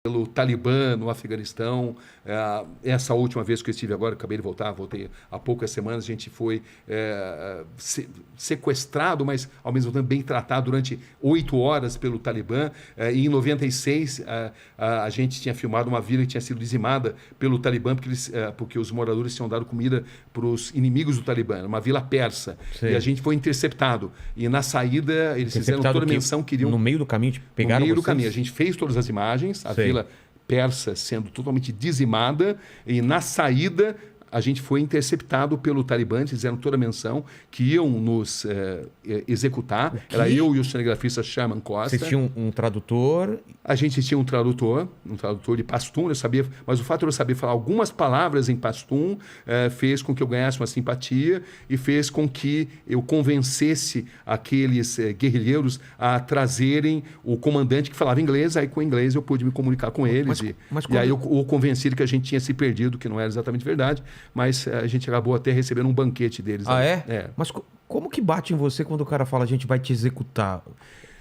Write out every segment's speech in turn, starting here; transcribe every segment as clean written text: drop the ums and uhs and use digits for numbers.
pelo Talibã no Afeganistão. Essa última vez que eu estive agora, acabei de voltar, voltei há poucas semanas, a gente foi sequestrado, mas ao mesmo tempo bem tratado durante 8 horas pelo Talibã. E em 96, a gente tinha filmado uma vila que tinha sido dizimada pelo Talibã, porque os moradores tinham dado comida para os inimigos do Talibã, uma vila persa. Sim. E a gente foi interceptado. E na saída, eles fizeram toda a menção, queriam... No meio do caminho, pegaram No meio vocês? do caminho. A gente fez todas as imagens, a vila persa sendo totalmente dizimada, e na saída a gente foi interceptado pelo Talibã. Eles fizeram toda a menção que iam nos executar. Era eu e o cinegrafista Sherman Costa. Vocês tinham um tradutor? A gente tinha um tradutor de pastum, eu sabia, mas o fato de eu saber falar algumas palavras em pastum fez com que eu ganhasse uma simpatia e fez com que eu convencesse aqueles guerrilheiros a trazerem o comandante que falava inglês. Aí com o inglês eu pude me comunicar com eles e aí eu o convenci de que a gente tinha se perdido, que não era exatamente verdade, mas a gente acabou até recebendo um banquete deles. É? Mas como que bate em você quando o cara fala a gente vai te executar?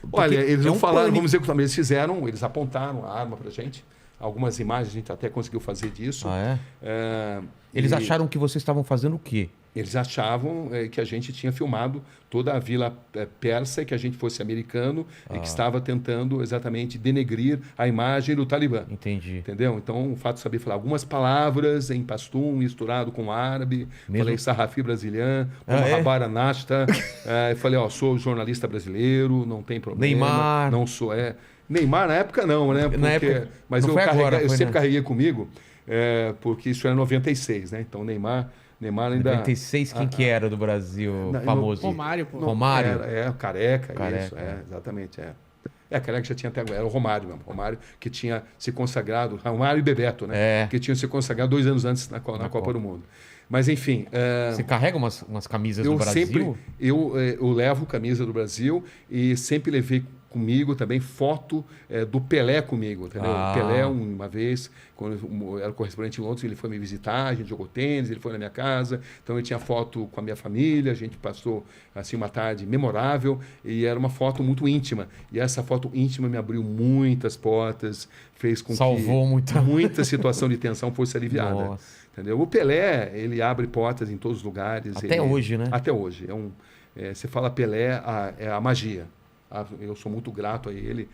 Porque olha, eles não falaram vamos executar, mas eles apontaram a arma pra gente. Algumas imagens a gente até conseguiu fazer disso. Eles acharam que vocês estavam fazendo o quê? Eles achavam que a gente tinha filmado toda a vila persa e que a gente fosse americano e que estava tentando exatamente denegrir a imagem do Talibã. Entendi. Entendeu? Então, o fato de saber falar algumas palavras em pastum misturado com árabe, falei sarrafi brasileiro, Mahabara Nashta, falei, sou jornalista brasileiro, não tem problema. Neymar. Não sou, Neymar na época não, né? Porque, na época, mas eu sempre carreguei comigo, porque isso era 96, né? Então, Neymar ainda... 96, quem que era do Brasil famoso? Romário, pô. Romário? Careca, isso, exatamente, Careca já tinha até... Era o Romário mesmo, Romário que tinha se consagrado, Romário e Bebeto, né? Que tinham se consagrado 2 anos antes na Copa do Mundo. Mas, enfim... Você carrega umas camisas do Brasil? Eu levo camisa do Brasil e sempre levei comigo também foto do Pelé comigo, entendeu? O Pelé, uma vez, quando eu era correspondente em Londres, ele foi me visitar, a gente jogou tênis, ele foi na minha casa, então eu tinha foto com a minha família, a gente passou assim uma tarde memorável e era uma foto muito íntima. E essa foto íntima me abriu muitas portas, fez com Salvou que muita situação de tensão fosse aliviada. Nossa. Entendeu? O Pelé, ele abre portas em todos os lugares. Até hoje, né? Até hoje. Você fala Pelé, é a magia. Eu sou muito grato a ele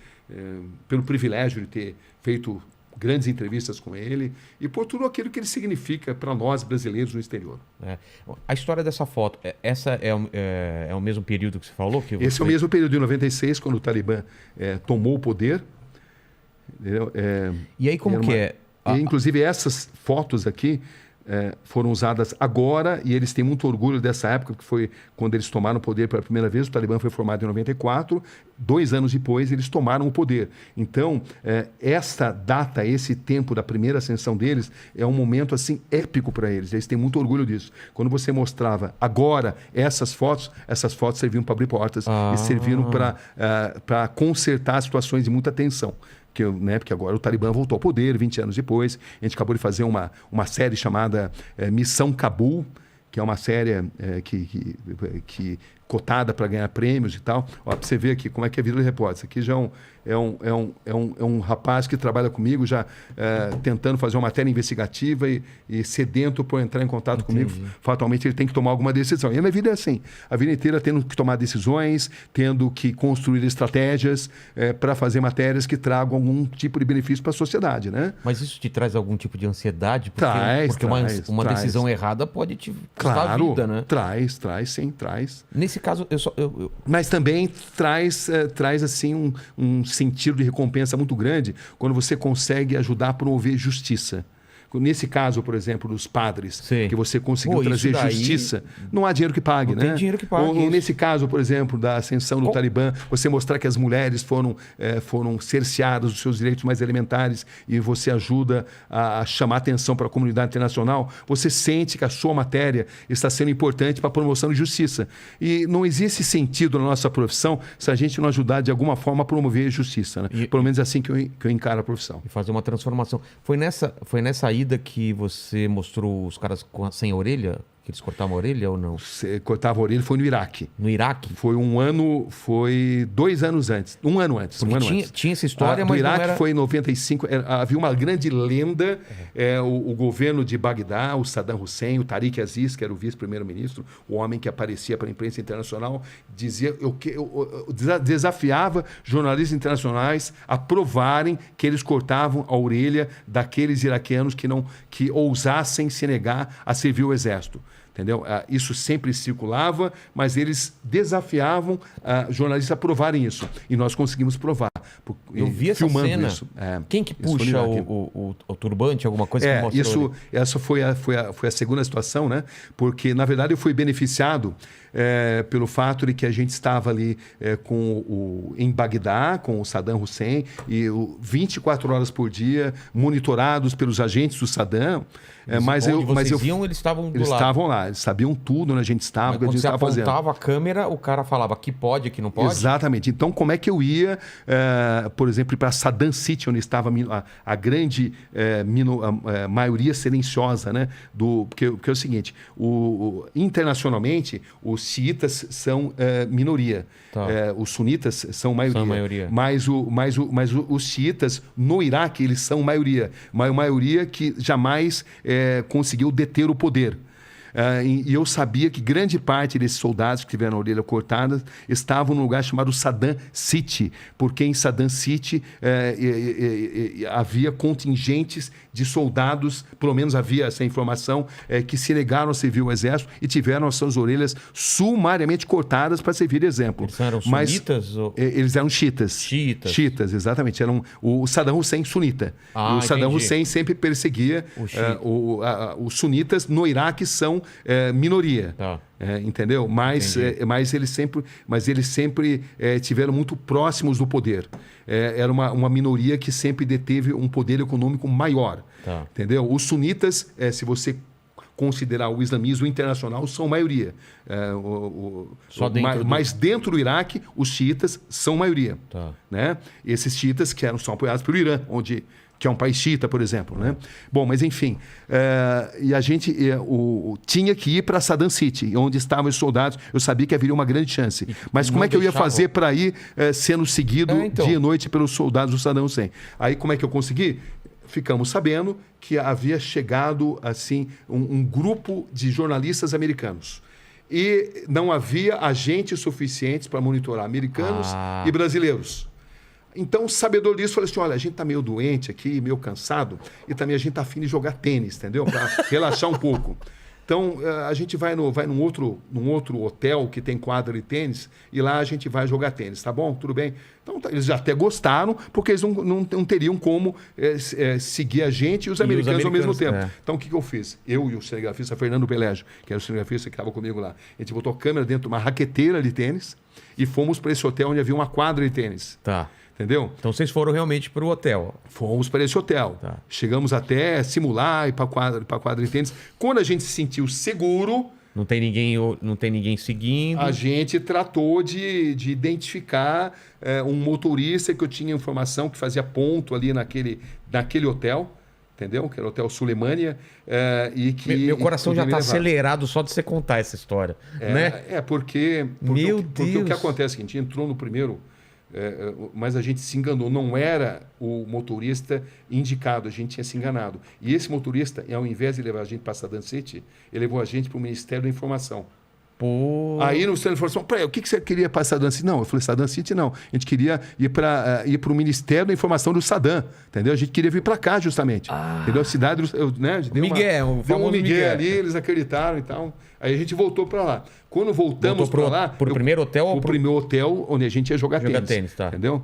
pelo privilégio de ter feito grandes entrevistas com ele e por tudo aquilo que ele significa para nós brasileiros no exterior. A história dessa foto, essa é o mesmo período que você falou? Esse é o mesmo período de 96, quando o Talibã tomou o poder. E aí como que é? Inclusive essas fotos aqui foram usadas agora e eles têm muito orgulho dessa época, que foi quando eles tomaram o poder pela primeira vez. O Talibã foi formado em 94, 2 anos depois eles tomaram o poder. Então, essa data, esse tempo da primeira ascensão deles é um momento assim épico para eles. Eles têm muito orgulho disso. Quando você mostrava agora essas fotos serviam para abrir portas e serviram para consertar situações de muita tensão. Porque agora o Talibã voltou ao poder 20 anos depois. A gente acabou de fazer uma série chamada Missão Cabul, que é uma série que cotada para ganhar prêmios e tal. Para você ver aqui como é que é a vida do repórter. Isso aqui já é um rapaz que trabalha comigo, já tentando fazer uma matéria investigativa e sedento por entrar em contato comigo. Fatalmente ele tem que tomar alguma decisão. E a minha vida é assim, a vida inteira tendo que tomar decisões, tendo que construir estratégias para fazer matérias que tragam algum tipo de benefício para a sociedade, né? Mas isso te traz algum tipo de ansiedade? Porque uma decisão errada pode te custar a vida, né? Traz, sim. Nesse caso, Mas também traz assim um sentido de recompensa muito grande quando você consegue ajudar a promover justiça. Nesse caso, por exemplo, dos padres, que você conseguiu trazer justiça, não há dinheiro que pague, né? Tem dinheiro que pague. Ou nesse caso, por exemplo, da ascensão do Talibã, você mostrar que as mulheres foram cerceadas dos seus direitos mais elementares e você ajuda a chamar atenção para a comunidade internacional, você sente que a sua matéria está sendo importante para a promoção de justiça. E não existe sentido na nossa profissão se a gente não ajudar de alguma forma a promover justiça, né? Pelo menos é assim que eu encaro a profissão. E fazer uma transformação. Foi nessa ida que você mostrou os caras sem orelha? Que eles cortavam a orelha ou não? Cortava a orelha, foi no Iraque. No Iraque? Foi 2 anos antes. Um ano antes. Tinha essa história, mas Iraque não era... foi em 95. Havia uma grande lenda. O governo de Bagdá, o Saddam Hussein, o Tariq Aziz, que era o vice-primeiro-ministro, o homem que aparecia para a imprensa internacional, desafiava jornalistas internacionais a provarem que eles cortavam a orelha daqueles iraquianos que ousassem se negar a servir o exército. Entendeu? Isso sempre circulava, mas eles desafiavam jornalistas a provarem isso. E nós conseguimos provar. Eu vi essa cena. Isso. Quem que puxa o turbante, alguma coisa que mostrou? Essa foi a segunda situação, né? Porque, na verdade, eu fui beneficiado pelo fato de que a gente estava ali em Bagdá, com o Saddam Hussein, e 24 horas por dia, monitorados pelos agentes do Saddam. Eles estavam do lado. Eles estavam lá, eles sabiam tudo onde a gente estava, o que a gente estava fazendo. Quando você apontava a câmera, o cara falava aqui pode, aqui não pode? Exatamente. Então, como é que eu ia, por exemplo, para Saddam City, onde estava a grande maioria silenciosa, né? Porque é o seguinte, internacionalmente, os xiitas são minoria. Tá. Os sunitas são maioria. São maioria. Mas os xiitas, no Iraque, eles são maioria. Uma maioria que jamais conseguiu deter o poder. E eu sabia que grande parte desses soldados que tiveram a orelha cortada estavam num lugar chamado Saddam City, porque em Saddam City havia contingentes de soldados, pelo menos havia essa informação, que se negaram a servir o exército e tiveram as suas orelhas sumariamente cortadas para servir de exemplo. Eles eram sunitas? Eles eram xiitas. Xiitas, exatamente. Eram o Saddam Hussein sunita. O Saddam Hussein sempre perseguia os sunitas. No Iraque são minoria. Tá. Entendeu? Mas eles sempre tiveram muito próximos do poder. Era uma minoria que sempre deteve um poder econômico maior. Tá. Entendeu? Os sunitas, se você considerar o islamismo internacional, são maioria. Mas dentro do Iraque, os xiitas são maioria. Tá. Né? Esses xiitas são apoiados pelo Irã, que é um país xiita, por exemplo. Né? Bom, mas enfim, e a gente tinha que ir para Saddam City, onde estavam os soldados. Eu sabia que haveria uma grande chance. Mas como é que eu ia fazer para ir sendo seguido dia e noite pelos soldados do Saddam Hussein? Aí como é que eu consegui? Ficamos sabendo que havia chegado assim um grupo de jornalistas americanos. E não havia agentes suficientes para monitorar americanos e brasileiros. Então, o sabedor disso, falou assim, olha, a gente está meio doente aqui, meio cansado, e também a gente está afim de jogar tênis, entendeu? Para relaxar um pouco. Então, a gente vai num outro hotel que tem quadra de tênis, e lá a gente vai jogar tênis, tá bom? Tudo bem? Então, eles até gostaram, porque eles não teriam como seguir a gente e os americanos ao mesmo tempo. Então, o que eu fiz? Eu e o cinegrafista Fernando Pelégio, que era o cinegrafista que estava comigo lá, a gente botou a câmera dentro de uma raqueteira de tênis e fomos para esse hotel onde havia uma quadra de tênis. Tá. Entendeu? Então vocês foram realmente para o hotel? Fomos para esse hotel. Tá. Chegamos até simular e para a quadra de tênis. Quando a gente se sentiu seguro... Não tem ninguém seguindo. A gente tratou de identificar um motorista que eu tinha informação que fazia ponto ali naquele hotel. Entendeu? Que era o Hotel Sulemânia. Meu coração já está acelerado só de você contar essa história. Né? Porque o que acontece é que a gente entrou no primeiro... mas a gente se enganou, não era o motorista indicado, a gente tinha se enganado. E esse motorista, ao invés de levar a gente para Saddam City, ele levou a gente para o Ministério da Informação. Pô. Aí no Ministério da Informação, o que você queria para Saddam City? Não, eu falei, Saddam City não. A gente queria ir para o Ministério da Informação do Saddam, entendeu? A gente queria vir para cá justamente. Entendeu? A cidade, né? Deu um Miguel ali, eles acreditaram e tal. Aí a gente voltou para lá. Quando voltamos para lá... Para o primeiro hotel? O primeiro hotel onde a gente ia jogar tênis. Tá. Entendeu?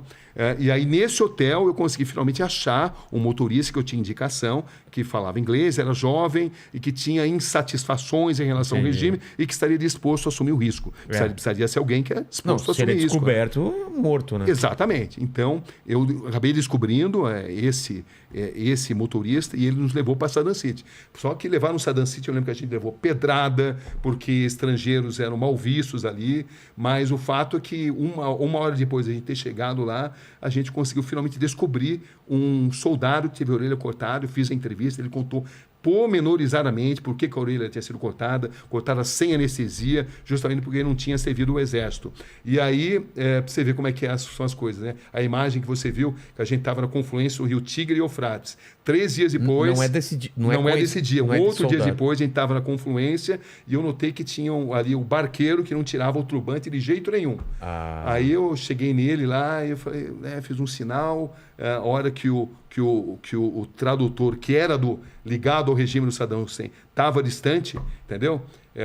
E aí, nesse hotel, eu consegui finalmente achar um motorista que eu tinha indicação, que falava inglês, era jovem e que tinha insatisfações em relação ao regime e que estaria disposto a assumir o risco. Precisaria ser alguém que é disposto a assumir o risco. Descoberto, morto, né? Exatamente. Então, eu acabei descobrindo esse motorista e ele nos levou para Saddam City. Só que levar no Saddam City, eu lembro que a gente levou pedrada, porque estrangeiros eram mal vistos ali, mas o fato é que uma hora depois de a gente ter chegado lá, a gente conseguiu finalmente descobrir um soldado que teve a orelha cortada, eu fiz a entrevista, ele contou pormenorizadamente por que a orelha tinha sido cortada sem anestesia, justamente porque ele não tinha servido o exército. E aí, para você ver como é que são as coisas, né? A imagem que você viu, que a gente estava na confluência do rio Tigre e Eufrates. 3 dias depois... Não é desse dia. Não é desse dia. Não é outro dia depois, a gente estava na confluência e eu notei que tinha ali o barqueiro que não tirava o turbante de jeito nenhum. Aí eu cheguei nele lá e eu falei, fiz um sinal, a hora que o tradutor, que era ligado ao regime do Saddam Hussein, estava distante, entendeu?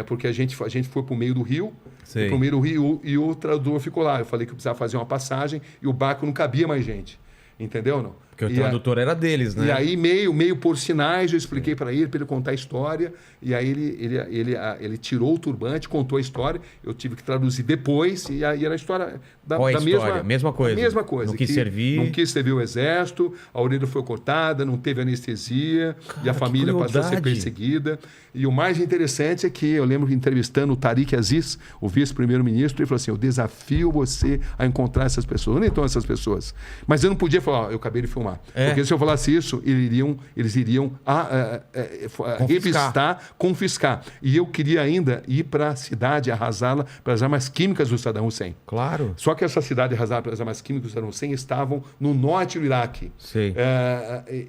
Porque a gente foi para o meio do rio, e o tradutor ficou lá. Eu falei que eu precisava fazer uma passagem e o barco não cabia mais gente. Entendeu, não? Porque o tradutor era deles, né? E aí, meio por sinais, eu expliquei para ele contar a história. E aí ele tirou o turbante, contou a história. Eu tive que traduzir depois. E aí era a história da mesma coisa. Mesma coisa. Não quis servir. Não quis servir o exército, a orelha foi cortada, não teve anestesia. E a família passou a ser perseguida. E o mais interessante é que eu lembro entrevistando o Tariq Aziz, o vice-primeiro-ministro, ele falou assim, eu desafio você a encontrar essas pessoas. Onde estão essas pessoas? Mas eu não podia falar, eu acabei de filmar. Porque se eu falasse isso, eles iriam revistar, confiscar. E eu queria ainda ir para a cidade, arrasá-la pelas armas químicas do Saddam Hussein. Claro. Só que essa cidade arrasada pelas armas químicas do Saddam Hussein estavam no norte do Iraque. Sei.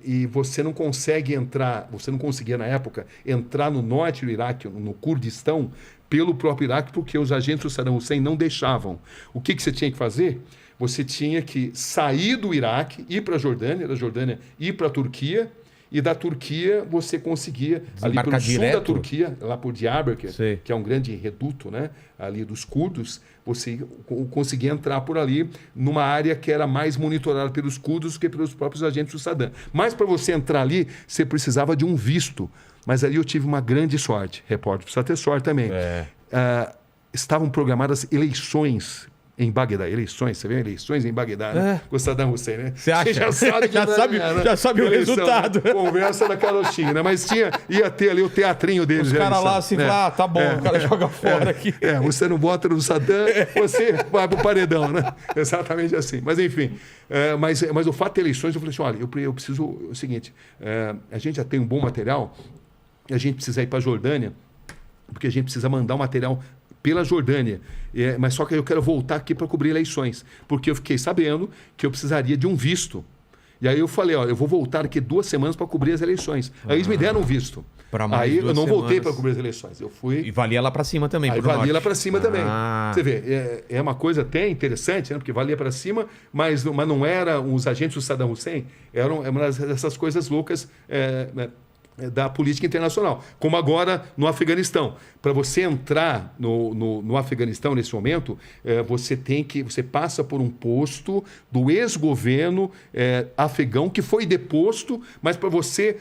E você não consegue entrar, você não conseguia na época entrar no norte do Iraque, no Kurdistão, pelo próprio Iraque, porque os agentes do Saddam Hussein não deixavam. O que você tinha que fazer? Você tinha que sair do Iraque, ir para a Jordânia, da Jordânia ir para a Turquia, e da Turquia você conseguia, ali pelo sul da Turquia, lá por Diyarbakir, que é um grande reduto, né, ali dos curdos, você conseguia entrar por ali numa área que era mais monitorada pelos curdos do que pelos próprios agentes do Saddam. Mas para você entrar ali, você precisava de um visto. Mas ali eu tive uma grande sorte, repórter, precisa ter sorte também. Estavam programadas eleições em Bagdá. Você vê eleições em Bagdá, né? Com o Saddam Hussein, né? Você acha? Já sabe o resultado. Conversa na carochinha, né? Mas ia ter ali o teatrinho deles. Os caras lá assim, tá bom, o cara joga fora aqui. Você não vota no Saddam, você vai pro paredão, né? Exatamente assim. Mas enfim, mas o fato de eleições, eu falei assim, olha, eu preciso, o seguinte, a gente já tem um bom material, e a gente precisa ir para a Jordânia, porque a gente precisa mandar o material pela Jordânia. Mas só que eu quero voltar aqui para cobrir eleições, porque eu fiquei sabendo que eu precisaria de um visto. E aí eu falei, eu vou voltar aqui 2 semanas para cobrir as eleições. Aí eles me deram um visto. Aí eu não voltei para cobrir as eleições. Eu fui... E valia lá para cima também. Aí valia lá para cima também. Você vê, é uma coisa até interessante, né? Porque valia para cima, mas não era os agentes do Saddam Hussein, eram uma dessas coisas loucas da política internacional, como agora no Afeganistão. Para você entrar no Afeganistão nesse momento, você passa por um posto do ex-governo afegão que foi deposto, mas para você,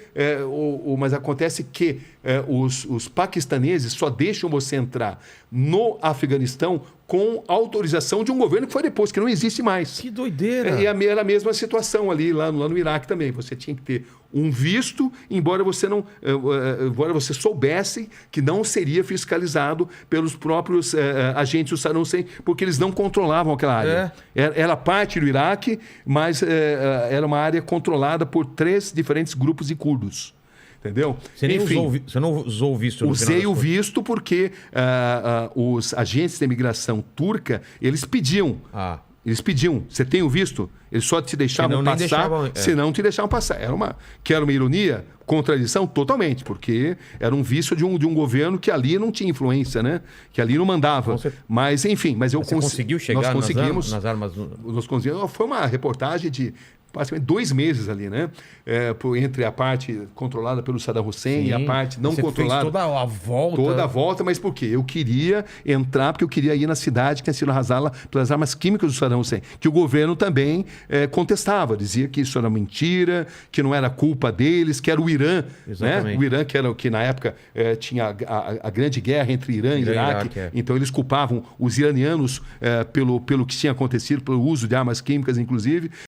mas acontece que os paquistaneses só deixam você entrar no Afeganistão com autorização de um governo que foi deposto, que não existe mais. Que doideira! E era a mesma situação ali, lá no Iraque também. Você tinha que ter um visto, embora você soubesse que não seria fiscalizado pelos próprios agentes do Saddam Hussein, porque eles não controlavam aquela área. Era parte do Iraque, mas era uma área controlada por 3 diferentes grupos de curdos. Entendeu? Você não usou o visto? Usei o visto porque os agentes de imigração turca, eles pediam. Eles pediam, você tem o visto? Eles só te deixavam passar, se não te deixavam passar. Era uma ironia, contradição totalmente, porque era um visto de um governo que ali não tinha influência, né? Que ali não mandava. Mas, enfim, você conseguiu chegar nós conseguimos, nas armas? Nós conseguimos. Foi uma reportagem de praticamente 2 meses ali, né? Entre a parte controlada pelo Saddam Hussein e a parte não controlada. Fez toda a volta. Toda a volta, mas por quê? Eu queria entrar, porque eu queria ir na cidade que tinha sido arrasada pelas armas químicas do Saddam Hussein, que o governo também contestava, dizia que isso era mentira, que não era culpa deles, que era o Irã, né? O Irã que na época tinha a grande guerra entre Irã e Iraque, então eles culpavam os iranianos pelo que tinha acontecido, pelo uso de armas químicas, inclusive,